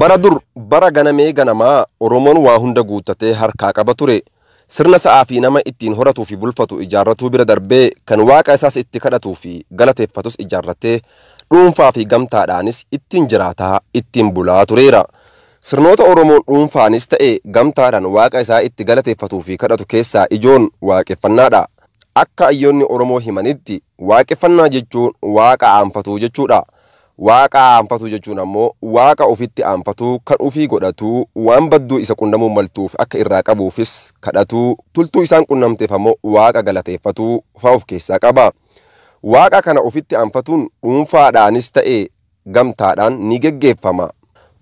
Bara dur bara ganamee ganamaa Oromoon waa hunda guuttatee harkaa qaba ture. Sirna sa'aa fi nama ittiin horatuu fi bulfatu ijaarratuu bira darbee kan waaqa isaas itti kadhatuu fi galateeffatus ijaarratee dhuunfaa fi gamtaadhaanis ittiin jiraataa ittiin bulaa tureera. Sirnoota Oromoon dhuunfaanis ta'e gamtaadhaan waaqa isaa itti galateeffatuu fi kadhatu keessaa ijoon waaqeffannaadha. Akka ayyoonni Oromoo himanitti waaqeffannaa jechuun waaqa aanfatuu jechuudha. Waaqa aanfatuu jechuun ammoo waaqa ofitti aanfatuu kan ofii godhatuu waan badduu isa qunnamuu maltuuf akka irraa qabuufis kadhatuu tultuu isaan qunnamteef ammoo waaqa galateeffatuu fa'aa of keessaa qaba. Waaqa kana ofitti aanfatuun dhuunfaadhaanis ta'e gamtaadhaan ni geggeeffama.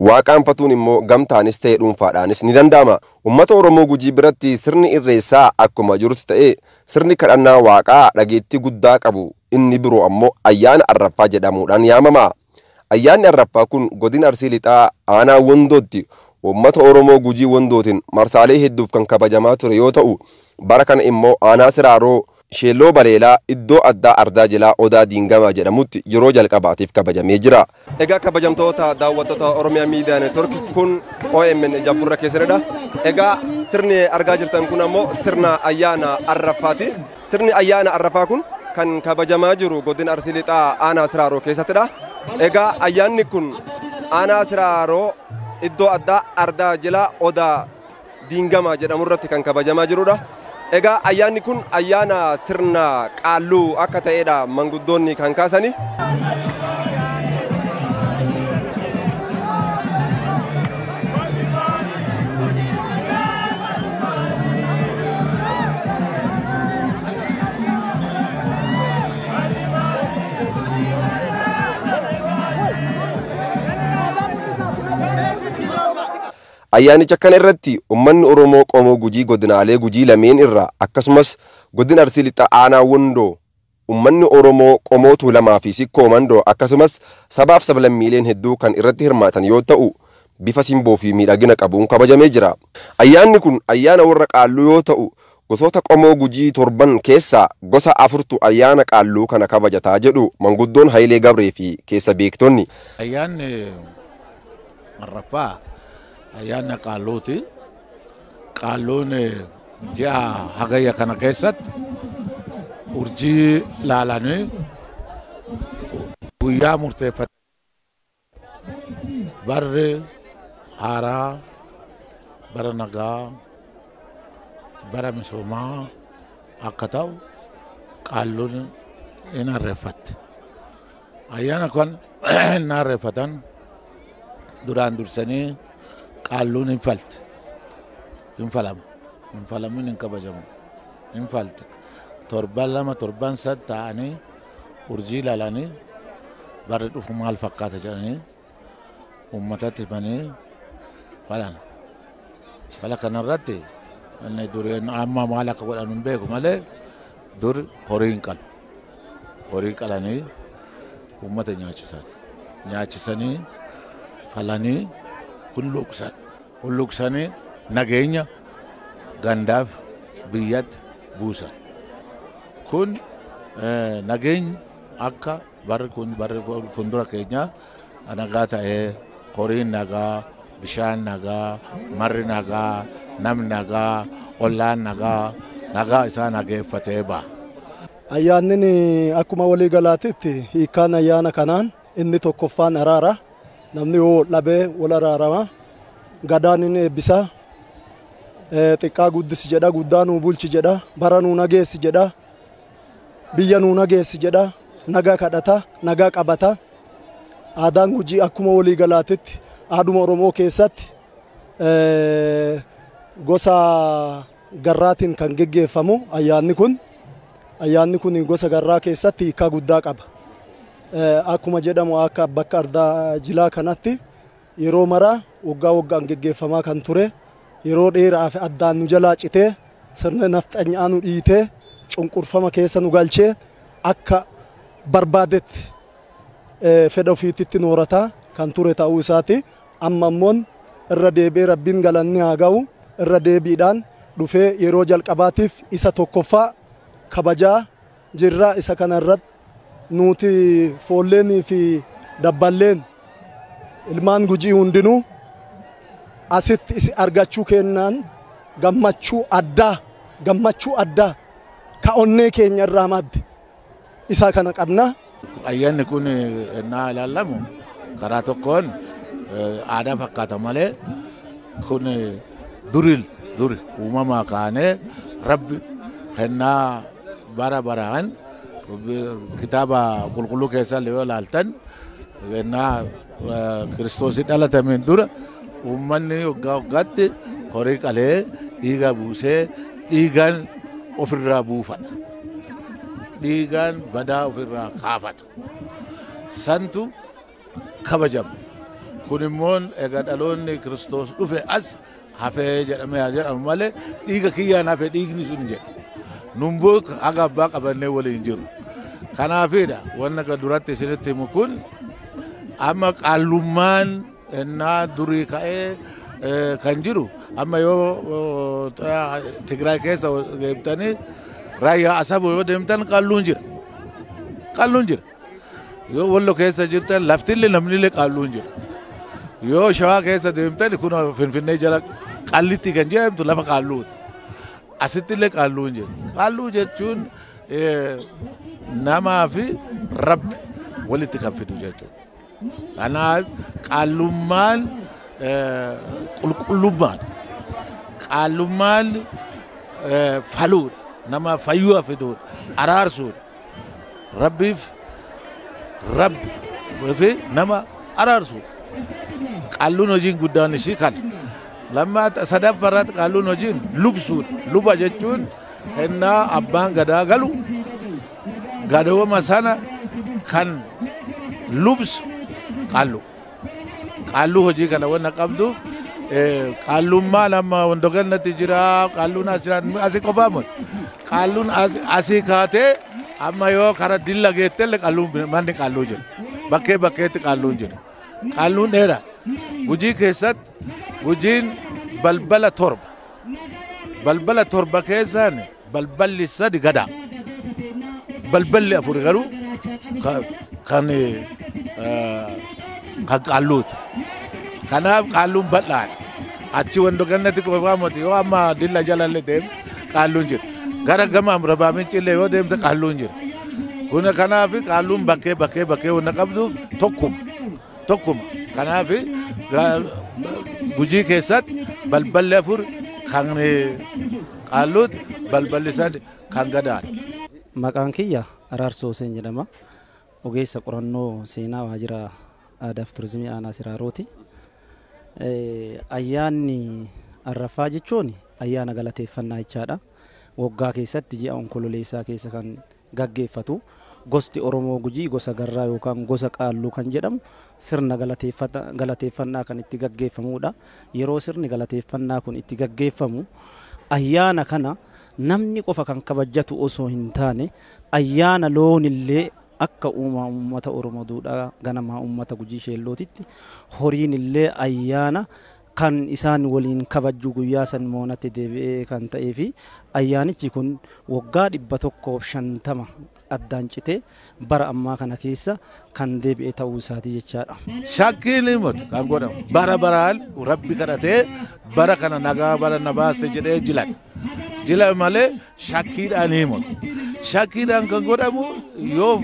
Waaqa aanfatuun immoo gamtaanis ta'e dhuunfaadhaanis ni danda'ama. Uummata Oromoo Gujii biratti sirni irreessaa akkuma jirutti ta'e sirni kadhannaa waaqaa dhageettii guddaa qabu. Inni biroo ammoo ayyaana arraffaa jedhamuudhaan yaamama. Ayyaanni arraffaa kun godina Arsii Lixaa aanaa Wondootti uummata Oromoo Gujii Wondootiin marsaalee hedduuf kan kabajamaa ture yoo ta'u, bara kana immoo aanaa Siraaroo Sheelloo Baleelaa iddoo addaa Ardaa Jilaa Odaa Diingamaa jedhamutti yeroo jalqabaatiif kabajamee jira. Egaa kabajamtoota daawwattoota Oromiyaa Miidiyaa Neetwork kun OMN Jabburra keessadha. Egaa sirni argaa jirtan kun ammoo sirna ayyaana arraffaati. Sirni ayyaana arraffaa kun kan kabajamaa jiru godina Arsii Lixaa aanaa Siraaroo keessattidha. Egaa ayyaanni kun aanaa Siraaroo iddoo addaa Ardaa Jilaa Odaa Diingamaa jedhamu irratti kan kabajamaa jirudha. Egaa ayyaanni kun ayyaana sirna qaalluu akka ta'edha manguddoonni kan kaasani. Ayyaanicha kana irratti uummanni Oromoo qomoo Gujii godinaalee Gujii lameen irraa akkasumas godina Arsii Lixaa aanaa Wondoo uummanni Oromoo qomoo Tuulamaa fi Sikkoo Mandoo akkasumas sabaaf sablammiileen hedduu kan irratti hirmaatan yoo ta'u bifa simboo fi miidhagina qabuun kabajamee jira. Ayyaanni kun ayyaana warra qaalluu yoo ta'u gosoota qomoo Gujii 7 keessaa gosa 4tu ayyaana qaalluu kana kabajataa jedhu manguddoon Hayilee Gabree fi keessa beektonni. Ayyaanni arraffaa ayyaana qaalluuti. Qaalluun ji'a hagayya kana keessatti urjii laalanii guyyaa murteeffate barri haaraa bara nagaa bara misoomaa akka ta'u qaalluun hin arreeffatte. Ayyaana kan hin arreeffatan duraan dursanii qaalluun hin falte, hin falama, hin falamin hin kabajamu, hin falte. Torban lama torban sadii ta'anii urjii laalanii barri dhufu maal fakkaata jedhanii uummatatti himanii falan. Fala kanarratti inni dureen amma maal akka godhan hin beeku malee dur horii hin qalu. Horii qalanii uummata nyaachisan. Nyaachisanii falanii hulluqsanii nageenya gandaaf biyyatti buusan. Kun nageenya akka barri kun barri fuuldura keenya nagaa ta'ee horiin nagaa, bishaan nagaa, marri nagaa, namni nagaa, ollaan nagaa, nagaa isaa nageeffatee ba'a. Ayyaanni akkuma walii galaatitti hiikaan ayyaana kanaan inni tokkoffaan araara. Namni yoo dhabee wal araarama. Gadaan inni eebbisa. Xiqqaa guddisi jedha, guddaa nuu bulchi jedha, bara nuu nageessi jedha, biyya nuu nageessi jedha, nagaa kadhata, nagaa qabata. Aadaan Gujii akkuma walii galaatitti aaduma Oromoo keessatti gosa garraatiin kan geggeeffamu ayyaanni kun. Ayyaanni kun gosa garraa keessatti hiikaa guddaa qaba. Akkuma jedhamu akka bakka Ardaa Jilaa kanatti yeroo maraa waggaa waggaan geggeeffamaa kan ture. Yeroo dheeraaf addaan nu jalaa citee sirna nafxanyaa nu dhiitee cunqurfama keessa nu galchee akka barbaadetti fedha ofiititti noorataa kan ture ta'uu isaati. Amma immoo irra deebi'ee rabbiin galanni haa ga'u irra deebiidhaan dhufee yeroo jalqabaatiif isa tokkoffaa kabajaa jirra. Isa kanarratti nuti foolleenii fi dabballeen ilmaan Gujii hundinuu asitti isi argachuu kennaan gammachuu addaa ka onnee keenya irraa madde isaa kana qabna. Ayyaanni kun ennaa ilaalamu karaa tokkoon aadaa fakkaata malee kun duri uumamaa kaanee rabbi ennaa bara baraan kitaaba qulqulluu keessa yoo ilaaltan ennaa Kiristoosii dhalatameen dura uummanni waggaa waggaatti horii qalee dhiiga buusee dhiigaan ofirraa buufata. Dhiigaan badaa ofirraa kaafata. Santu kabajama. Kun immoo egaa dhaloonni Kiristoos dhufe as hafee jedhamee jedhamu malee dhiiga kiyyaan hafee dhiigni sun jedha. Numboo haga abbaa qabannee waliin jiru. Kanaafidha wanna duratti isinitti himu kun amma qaallummaan ennaa durii ka'ee kan jiru amma yoo Tigraay keessa deemtanii raayyaa Asaboo yoo deemtan qaalluun jira. Yoo Wallo keessa jirtan laftillee namnillee qaalluun jira. Yoo Shawaa keessa deemtan kun Finfinnee jala qallitti kan jedhamtu lafa qaalluuti. Asittillee qaalluun jira. Qaalluu jechuun namaa fi rabbi walitti kan fidu jechuudha. Kanaaf qaallummaan qaallummaan faluudha. Nama fayyuu fiduudha. Araarsuudha. Rabbi nama araarsuudha. Qaalluun hojiin guddaan ishii kana. Lammaata sadaffaarratti qaalluun hojiin lubsuudha. Luba jechuun ennaa abbaan gadaa galu gadooma sana kan lubsu qaalluu. Qaalluu hojii kana wanna qabdu qaallummaa lama wandogannatti jira. Qaalluun asii qofaa miti. Qaalluun asii kaatee amma yoo kara dilla geettelle manni qaalluu jira. Bakkeetti qaalluun jira. Qaalluun dheeraa. Hojii keessatti hojiin balbala torba keessaan balballi sadi gadaa. Balballi afur garuu kan qaalluuti. Kanaaf qaalluun bal'aadha. Achi wandogannatti qofaa miti yoo amma dilla jalallee deemu qaalluun jira. Gara gama Rabaaminchillee yoo deemte qaalluun jira. Kun kanaaf qaalluun bakkee wanna qabdu tokkuma. Kanaaf Gujii keessatti balballi afur kan qaalluuti balballi sadi kan gadaadha. Maqaan kiyya Araarsoo Seen jedhama. Ogeessa qorannoo seenaa waajjira aadaa fi turizimii aanaa Siraarooti. Ayyaanni Arrafaa jechuun ayyaana galateeffannaa jechaadha. Waggaa keessatti ji'a onkololeessaa keessa kan gaggeeffatu. Gosti Oromoo Gujii gosa garraa yookaan gosa qaalluu kan jedhamu sirna galateeffannaa kan itti gaggeeffamudha. Yeroo sirni galateeffannaa kun itti gaggeeffamu ayyaana kana namni qofa kan kabajatu osoo hin taane ayyaana loonillee akka uummata Oromoo duudhaa ganamaa uummata Gujii Sheellootitti horiin illee ayyaana kan isaan waliin kabajju guyyaa san moonatti deebi'ee kan ta'ee fi ayyaanichi kun waggaa 150 addaan citee bara ammaa kana keessa kan deebi'ee ta'uu isaati jechaadha. Shakkiin himatu kan godhamu bara baraan rabbi kadhatee bara kana nagaa bara na baaste jedhee jila malee shakkiidhaan himatu. Shakkiidhaan kan godhamu yoo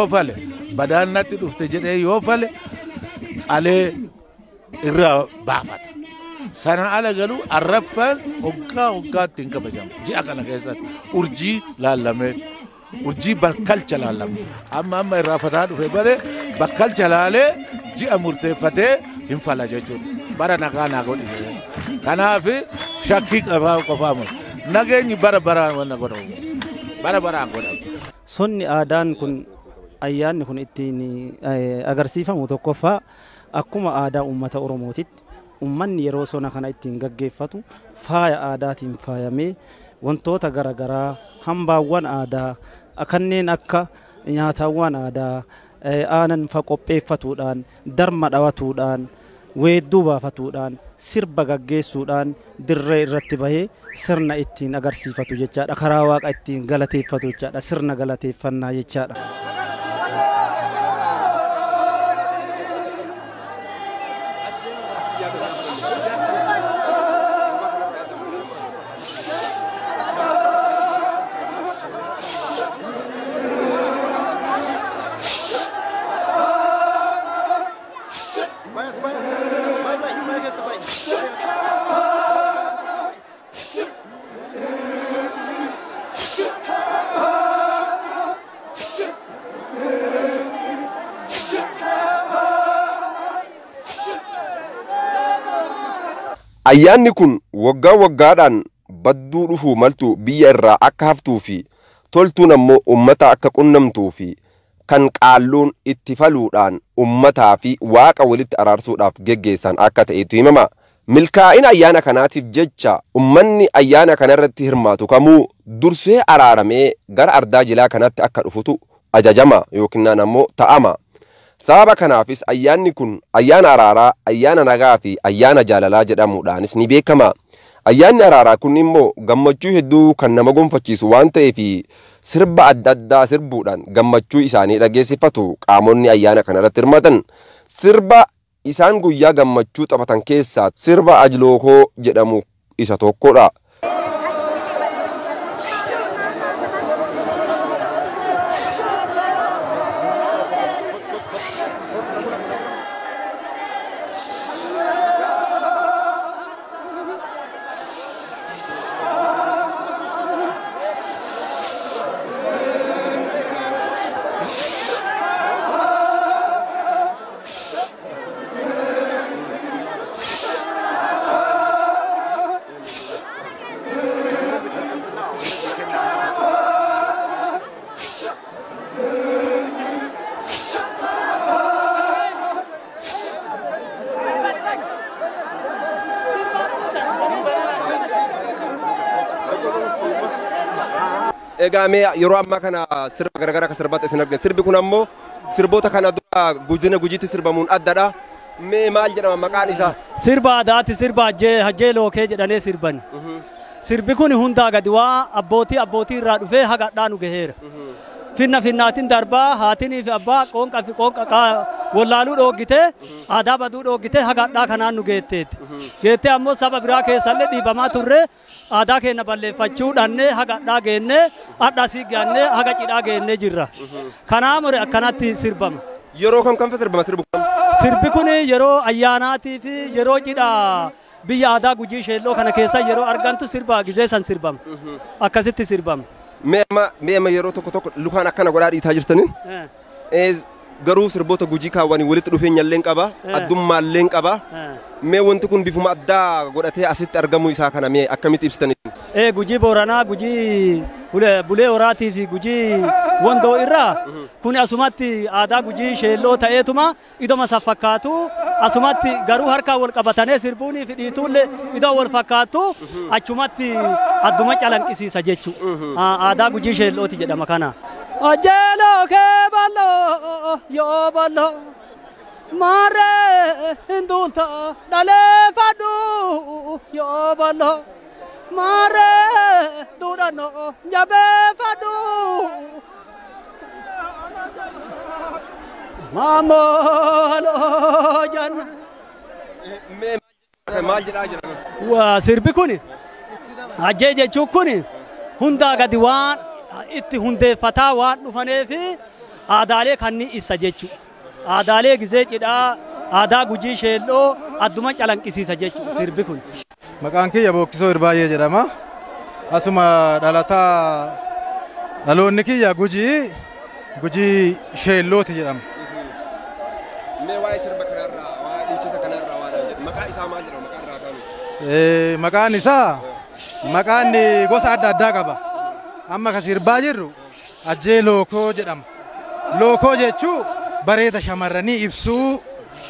fale badaan natti dhufte jedhee yoo fale qalee irraa baafata. Sana ala galuu Arraffaan waggaatti hin kabajamu. Ji'a kana keessatti urjii laallamee urjii bakkalcha laallame. Amma irraafataa dhufe bare bakkalcha laalee ji'a murteeffatee hin fala jechuudha. Bara nagaa naa godhi. Kanaaf shakkii qofaa miti. Nageenyi bara baraan wanna godhamu. Bara baraan godhamu. Sonni aadaan kun ayyaanni kun ittiin agarsiifamu tokkoffaa akkuma aadaa uummata Oromootitti ummanni yeroo sona kana ittiin gaggeeffatu faaya aadaatiin faayamee wantoota garaagaraa hambaawwan aadaa kanneen akka nyaatawwan aadaa aanan fa qopheeffatuudhaan darma dhawatuudhaan weedduu baafatuudhaan sirba gaggeessuudhaan dirree irratti bahee sirna ittiin agarsiifatu jechaadha. Karaa waaqa ittiin galateeffatu jechaadha. Sirna galateeffannaa jechaadha. Ayyaanni kun waggaa waggaadhaan badduu dhufuu maltu biyya irraa akka haftuu fi toltuun ammoo ummata akka qunnamtuu fi kan qaalluun itti faluudhaan ummataa fi waaqa walitti araarsuudhaaf geggeessan akka ta'etu himama. Milkaa'ina ayyaana kanaatiif jecha ummanni ayyaana kanarratti hirmaatu kamuu dursee araaramee gara ardaa jilaa kanatti akka dhufutu ajajama yookiin ammoo ta'ama. Sababa kanaafis ayyaanni kun ayyaana araaraa, ayyaana nagaa fi ayyaana jaalalaa jedhamuudhaanis ni beekama. Ayyaanni araaraa kun immoo gammachuu hedduu kan nama gonfachiisu waan ta'eef sirba adda addaa sirbuudhaan gammachuu isaanii dhageessifatu qaamonni ayyaana kanarratti hirmaatan. Sirba isaan guyyaa gammachuu taphatan keessaa sirba ajlookoo jedhamu isa tokkodha. Egaa mee yeroo ammaa kana sirba garagaraa akka sirbaatti isin argina. Sirbi kun ammoo sirboota kana dura guddina gujiitti sirbamuun addadha. Mee maal jedhama maqaan isaa? Sirba aadaati, sirba hajjee lookee jedhanii sirban. Sirbi kun hundaa gadi waa abbootii irraa dhufee hagadhaa nu gaheera. Finnaatiin darbaa haatinii fi abbaa qoonqa wallaaluu dhoogitee aadaa baduu dhoogitee hagadhaa kanaan nu geetteetti. Geettee ammoo saba biraa keessallee dhiibamaa turre aadaa keenya balleeffachuu dhannee hagadhaa geennee adhasii geennee haga cidhaa geennee jirra. Kanaaf akkanatti sirbama. Yeroo kam sirbama sirbi kun? Sirbi kun yeroo ayyaanaatii fi yeroo cidhaa biyya aadaa Gujii Sheelloo kana keessa yeroo argantu sirba gizee san sirbama. Akkasitti sirbama. Mee yeroo tokko lukaan akkana godhaa dhiitaa jirtaniin? Garuu sirboota Gujii kaawwanii walitti dhufeenya illee qaba, addummaa illee qaba. Mee wanti kun bifuma addaa godhatee asitti argamu isaa kana mee akkamitti ibsitanii? Gujii Booranaa, Gujii Bulee Horaatii fi Gujii Wondoo irraa kun asumatti aadaa Gujii Sheelloo ta'eetuma idoma saffakkaatu asumatti garuu harkaan wal qabatanii sirbuunii fi dhiituullee idoo wal fakkaattu achumatti adduma calanqisiisa jechuudha. Aadaa Gujii Sheellooti jedhama kana. Ajjeeloo kee balloo yoo balloo maarree hinduulta dhalee fadhu yoo balloo maarree duudhannoo jabee fadhu maamoo janna. Maal jedhaa jedhama? Waa sirbi kun ajjee jechuun kun hundaa gadi waan itti hundeeffataa waan dhufanii fi aadaalee kanneen isa jechuudha. Aadaalee gizee cidhaa aadaa Gujii Sheelloo adduma calanqisiisa jechuudha sirbi kun. Maqaan kiyya Bookkisoo Irbaayee jedhama. Asuma dhaloonni kiyya Gujii Sheellooti jedhama. Mee waa'ee sirba kanarraa, waa'ee dhiichisa kanarraa waan jedhu maqaan isaa maal jedhama maqaan irraa kaanu? Maqaan isaa maqaan gosa adda addaa qaba. Amma kan sirbaa jirru ajjee lookoo jedhama. Lookoo jechuun bareeda shamarranii ibsuu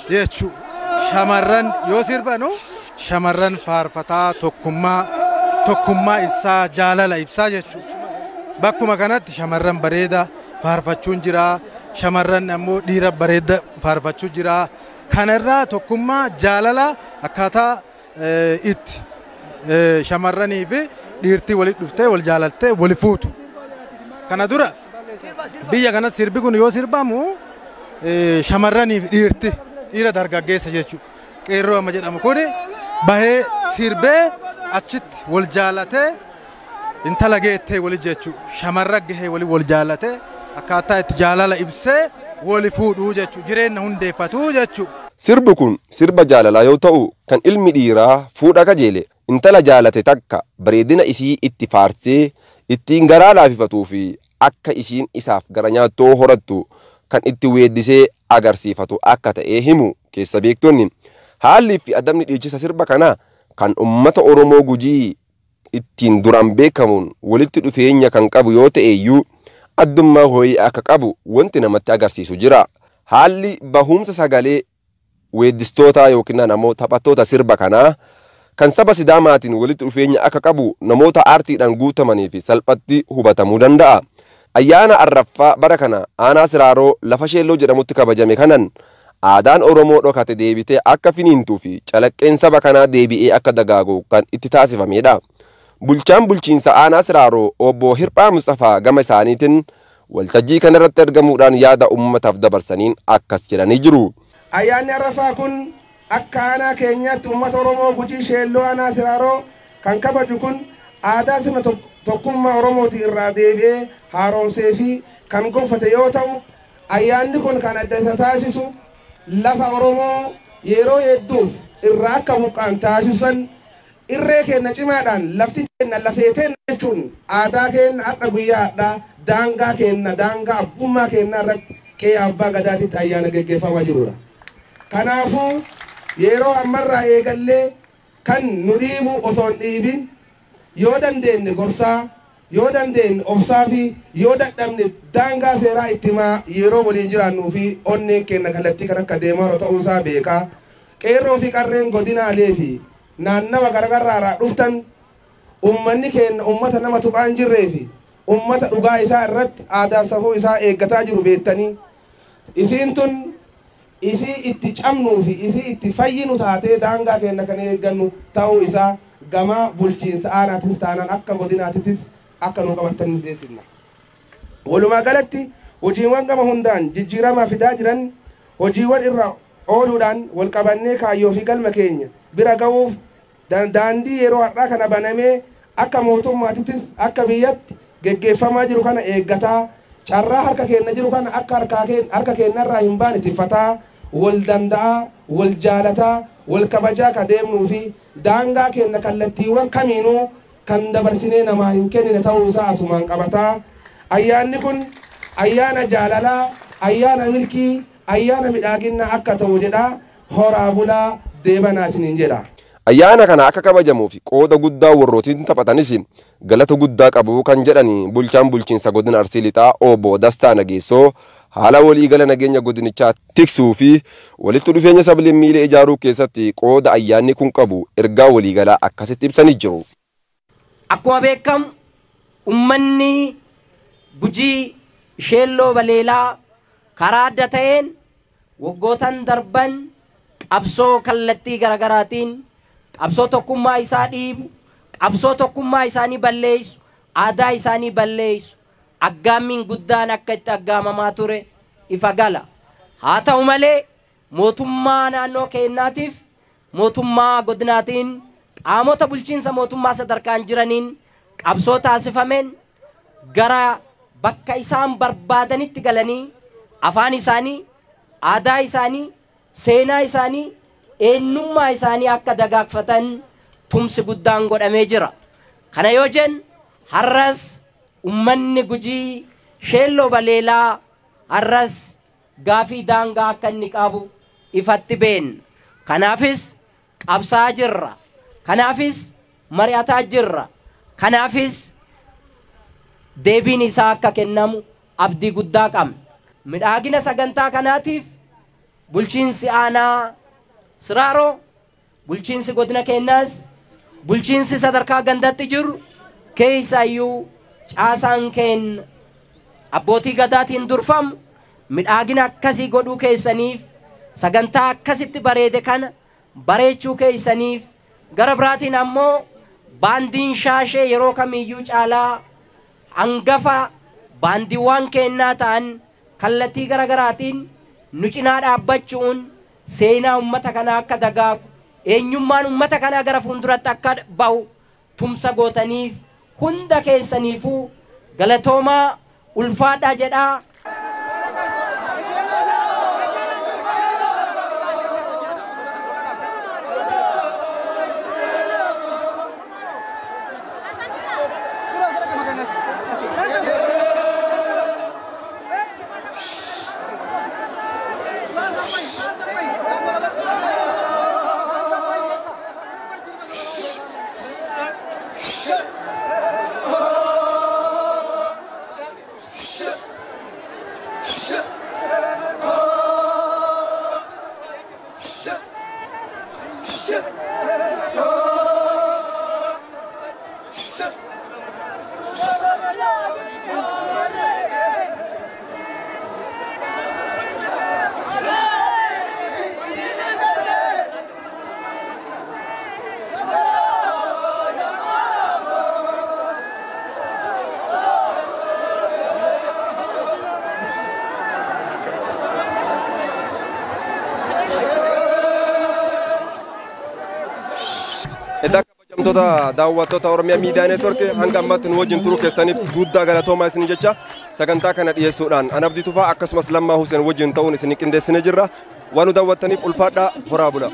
jechuudha. Shamarran yoo sirbanu shamarran faarfataa tokkummaa isaa jaalala ibsaa jechuudha. Bakkuma kanatti shamarran bareeda faarfachuun jira. Shamarran ammoo dhiira bareeda faarfachuu jira. Kanarraa tokkummaa jaalala akkaataa itti shamarranii fi dhiirtii walitti dhuftee wal jaalattee wali fuutu. Kana dura biyya kanatti sirbi kun yoo sirbamu shamarranii fi dhiira dargaggeessa jechuudha. Qeerroo amma jedhamu kun bahee sirbee achitti wal jaalatee intala geettee wali jechuudha. Shamarra gahee wal jaalatee akkaataa itti jaalala ibsee wali fuudhuu jechuudha. Jireenya hundeeffatuu jechuudha. Sirbi kun sirba jaalalaa yoo ta'u kan ilmi dhiiraa fuudha kajeele intala jaalate takka bareedina isii itti faarsee ittiin garaa laafifatuu fi akka isiin isaaf gara nyaattoo horattu kan itti weeddisee agarsiifatu akka ta'ee himu keessa beektonni. Haalli fi adamni dhiichisa sirba kana kan ummata Oromoo Gujii ittiin duraan beekamuun walitti dhufeenya kan qabu yoo ta'eyyuu addummaa ho'ii akka qabu wanti namatti agarsiisu jira. Haalli bahumsa sagalee weeddistootaa yookiin namoota taphattoota sirba kanaa kan saba Sidaamaatiin walitti dhufeenya akka qabu namoota aartiidhaan guutamanii fi salphatti hubatamuu danda'a. Ayyaana Arraffaa bara kana aanaa Siraaroo lafa Sheelloo jedhamutti kabajame kanan aadaan Oromoo dhokate deebitee akka finiintuu fi calaqqeen saba kanaa deebi'ee akka dagaagu kan itti taasifamedha. Bulchaan bulchiinsa aanaa Siraaroo obbo Hirphaa Mustafaa gama isaaniitiin waltajjii kanarratti argamuudhaan yaada uummataaf dabarsaniin akkas jedhanii jiru. Ayyaanni Arraffaa kun akka aanaa keenyaatti uummata Oromoo Gujii Sheelloo aanaa Siraaroo kan kabaju kun aadaa sirna tokkummaa Oromooti irraa deebi'ee haaromsee fi kan gonfate yoo ta'u, ayyaanni kun kan adda isa taasisu lafa Oromoo yeroo hedduuf irraa akka buqqaan taasisan irree keenya cimaadhaan lafti keenya lafeeteen jechuun aadaa keenya har'a guyyaadhaa daangaa keenya daangaa abbummaa keenya irratti qe'ee abbaa gadaatitti ayyaana geggeeffamaa jirudha. Kanaafuu yeroo ammarraa eegallee kan nu dhiibu osoo hin dhiibin yoo dandeenye gorsaa yoo dandeenye obsaa fi yoo dadhabne daangaa seeraa itti himaa yeroo waliin jiraannuu fi onneen keenya kallattii kan akka deemaa ta'uusaa beekaa. Qeerroo fi qarreen godinaalee fi naannawa gargarraa dhuftan ummanni keenya ummata nama tuqaan jirree fi ummata dhugaa isaa irratti aadaa safuu isaa eeggataa jiru beektanii isiin tun isii itti cabnuu fi isii itti fayyinu taatee daangaa keenya kan eeggannu ta'uu isaa gama bulchiinsa aanaatis taanaan akka godinaatittis akka nu qabatanii deessifna. Walumaa galatti hojiiwwan gama hundaan jijjiiramaa fidaa jiran hojiiwwan irra ooluudhaan wal qabannee kaayyoo fi galma keenya bira ga'uuf daandii yeroo har'aa kana banamee akka mootummaatittis akka biyyatti geggeeffamaa jiru kana eeggataa carraa harka keenya jiru kana akka harka keenyarraa hin baane tiffataa wal danda'aa wal jaalataa wal kabajaa ka deemnuu fi daangaa keenya kallattiiwwan kamiinuu kan dabarsinee namaa hin kennine ta'uusaa asumaan qabataa. Ayyaanni kun ayyaana jaalalaa, ayyaana milkii, ayyaana midhaaginaa akka ta'u jedha. Horaa bulaa deebanaa isiniin jedha. Ayyaana kana akka kabajamuuf qooda guddaa warrootiin taphatanis galata guddaa qabu kan jedhani bulchaan bulchiinsa godina Arsii Lixaa obbo Dastaa Nageessoo haala waliigala nageenya godinichaa tiksuu fi walitti dhufeenya sablammiilee ijaaruu keessatti qooda ayyaanni kun qabu ergaa waliigalaa akkasitti ibsanii jiru. Akkuma beekamu ummanni Gujii Sheelloo Baleelaa karaa adda ta'een waggootan darban qabsoo kallattii garagaraatiin qabsoo tokkummaa isaa dhiibu, qabsoo tokkummaa isaanii balleessu, aadaa isaanii balleessu, aggaammiin guddaan akka itti aggaamamaa ture ifa gala. Haa ta'u malee mootummaa naannoo keenyaatiif mootummaa godinaatiin qaamota bulchiinsa mootummaa sadarkaan jiraniin qabsoo taasifameen gara bakka isaan barbaadanitti galanii afaan isaanii, aadaa isaanii, seenaa isaanii, eenyummaa isaanii akka dagaagfatan tumsi guddaan godhamee jira. Kana yoo jennu har'as ummanni Gujii Sheelloo Baleelaa har'as gaafii daangaa akka inni qabu ifatti beenna. Kanaafis qabsaa jirra. Kanaafis mari'ataa jirra. Kanaafis deebiin isaa akka kennamu abdii guddaa qabna. Midhaagina sagantaa kanaatiif bulchiinsi aanaa Siraaroo, bulchiinsi godina keenyaas, bulchiinsi sadarkaa gandatti jiru keessayyuu caasaan keenya abbootii gadaatiin durfamu midhaagina akkasii godhuu keessaniif sagantaa akkasitti bareede kana bareechuu keessaniif gara biraatiin ammoo baandiin shaashee yeroo kamiyyuu caalaa hangafa baandiiwwan keenyaa ta'an kallattii garagaraatiin nu cinaa dhaabbachuun seenaa ummata kana akka dagaagu eenyummaan ummata kana gara fuulduratti akka bahu tumsa gootaniif hunda keessaniifuu galatoomaa ulfaadhaa jedhaa. kabajamtoota daawwattoota Oromiyaa Miidiyaa Neetworkii hanga ammatti nu wajjin turuu keessaniif guddaa galatoomaa isin jecha sagantaa kana dhiyeessuudhaan Anabdii Tufaa akkasumas Lammaa Huseen wajjin ta'uun isin qindeessinee jirra. Waan nu daawwattaniif ulfaadhaa horaa bula.